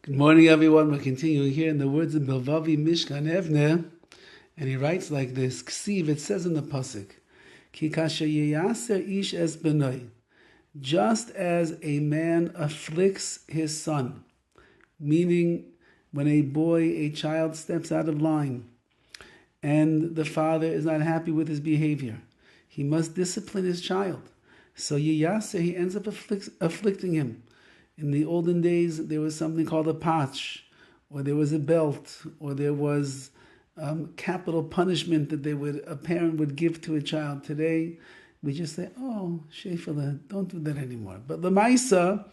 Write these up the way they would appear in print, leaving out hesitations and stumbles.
Good morning, everyone. We're continuing here in the words of BILVAVI, MISHKAN, EVNEH, and he writes like this. Ksiv, it says in the pasuk, Ki kasher yeyaser ish es benoi, just as a man afflicts his son, meaning when a child steps out of line, and the father is not happy with his behavior, he must discipline his child. So yeyaser, he ends up afflicting him. In the olden days, there was something called a patch, or there was a belt, or there was capital punishment that a parent would give to a child. Today, we just say, oh, Shefala, don't do that anymore. But the Maisa,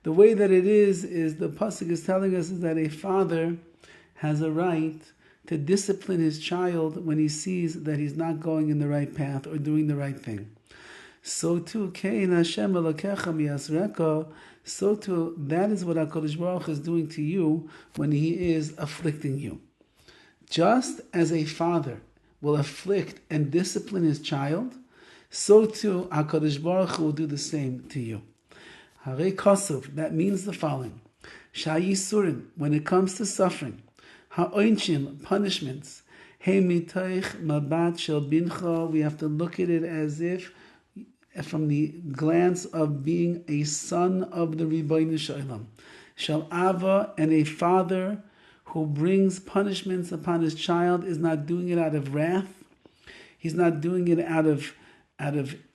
the way that it is the pasuk is telling us is that a father has a right to discipline his child when he sees that he's not going in the right path or doing the right thing. So too, Kein Hashem Elokecha miasreka. So too, that is what HaKadosh Baruch Hu is doing to you when He is afflicting you. Just as a father will afflict and discipline his child, so too HaKadosh Baruch Hu will do the same to you. Harei Kosov, that means the following. Shayisurim, when it comes to suffering, ha'oinshim, punishments, he mitoich mabat shel bincha, we have to look at it as if from the glance of being a son of the Ribbono Shel Olam. Shel Ava, and a father who brings punishments upon his child is not doing it out of wrath. He's not doing it out of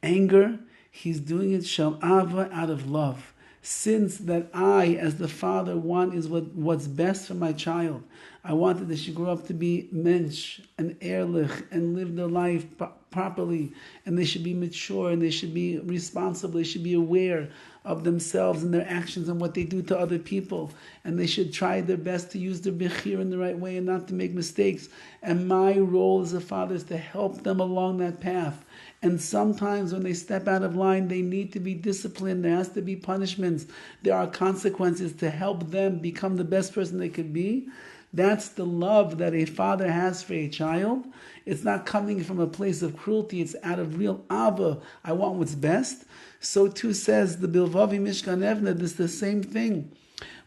anger. He's doing it Shel Ava, out of love. Since that I, as the father, want is what's best for my child. I wanted that she grow up to be mensch and ehrlich and live their life properly, and they should be mature and they should be responsible. They should be aware of themselves and their actions and what they do to other people, and they should try their best to use their bechir in the right way and not to make mistakes. And my role as a father is to help them along that path. And sometimes when they step out of line, they need to be disciplined. There has to be punishments. There are consequences to help them become the best person they could be. That's the love that a father has for a child. It's not coming from a place of cruelty. It's out of real ava. I want what's best. So too says the BILVAVI MISHKAN EVNEH. This is the same thing.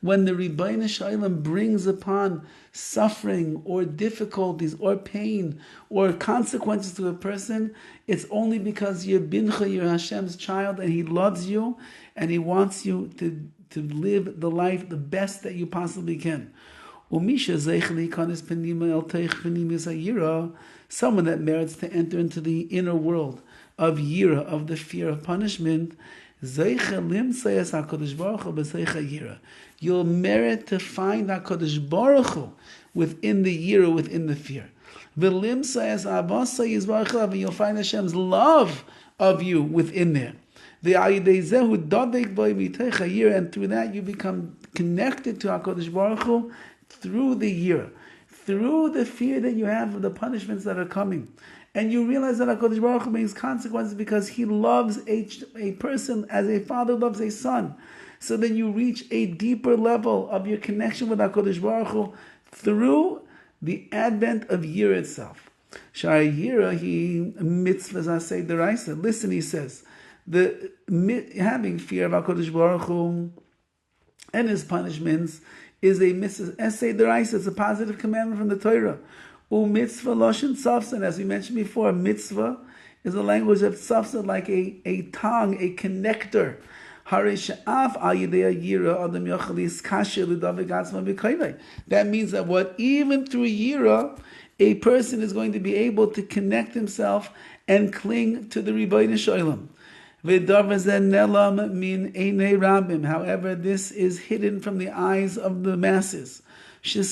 When the Ribbono Shel Olam brings upon suffering or difficulties or pain or consequences to a person, it's only because you're bincha, you're Hashem's child, and He loves you and He wants you to live the life the best that you possibly can. Someone that merits to enter into the inner world of yira, of the fear of punishment, you'll merit to find HaKadosh Baruch Hu within the yira, within the fear. And you'll find Hashem's love of you within there. And through that you become connected to HaKadosh Baruch Hu through the year, through the fear that you have of the punishments that are coming. And you realize that HaKadosh Baruch Hu brings consequences because He loves a person as a father loves a son. So then you reach a deeper level of your connection with HaKadosh Baruch Hu through the advent of year itself. Shai Yira, he mitzvahs asay deraisa. Listen, he says, having fear of HaKadosh Baruch Hu and His punishments is a mitzvah asay deraisa. It's a positive commandment from the Torah. Mitzvah loshen tzafsan, as we mentioned before, mitzvah is a language of tzafsan, like a tongue, a connector. That means that even through yira, a person is going to be able to connect himself and cling to the Ribbono Shel Olam. However, this is hidden from the eyes of the masses. They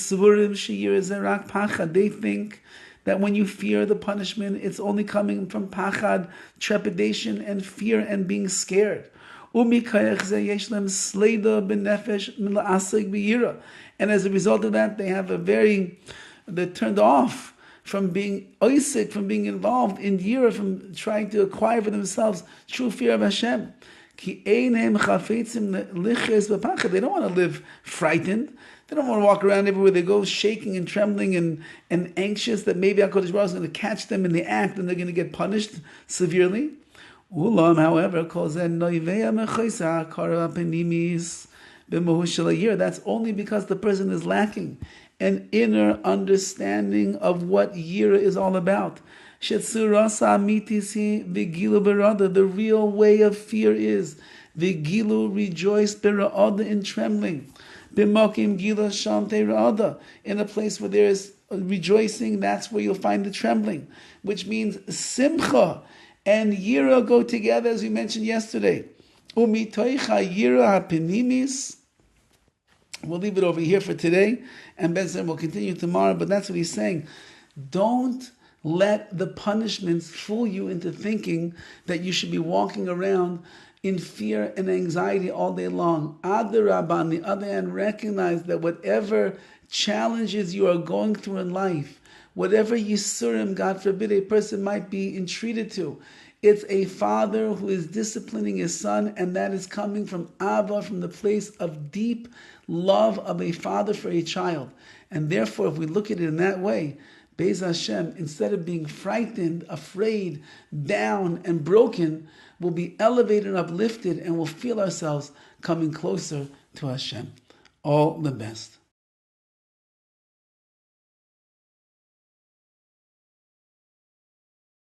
think that when you fear the punishment, it's only coming from pachad, trepidation, and fear and being scared. And as a result of that, they're turned off from being oisik, from being involved in yira, from trying to acquire for themselves true fear of Hashem. They don't want to live frightened. They don't want to walk around everywhere they go shaking and trembling and anxious that maybe HaKadosh Baruch Hu is going to catch them in the act and they're going to get punished severely. Ulam, however, That's only because the person is lacking an inner understanding of what yira is all about. The real way of fear is Vigilu, rejoice bera'ada, in trembling. B'mokim gila shante ra'ada, in a place where there is rejoicing, that's where you'll find the trembling, which means simcha and yira go together, as we mentioned yesterday. Umitoicha yira hapinimis. We'll leave it over here for today, and Ben will continue tomorrow, but that's what he's saying. Don't let the punishments fool you into thinking that you should be walking around in fear and anxiety all day long. Adarabah, on the other hand, recognize that whatever challenges you are going through in life, whatever yisurim, God forbid, a person might be entreated to, it's a father who is disciplining his son, and that is coming from Abba, from the place of deep love of a father for a child. And therefore, if we look at it in that way, Be'ez Hashem, instead of being frightened, afraid, down, and broken, we'll be elevated and uplifted, and we'll feel ourselves coming closer to Hashem. All the best.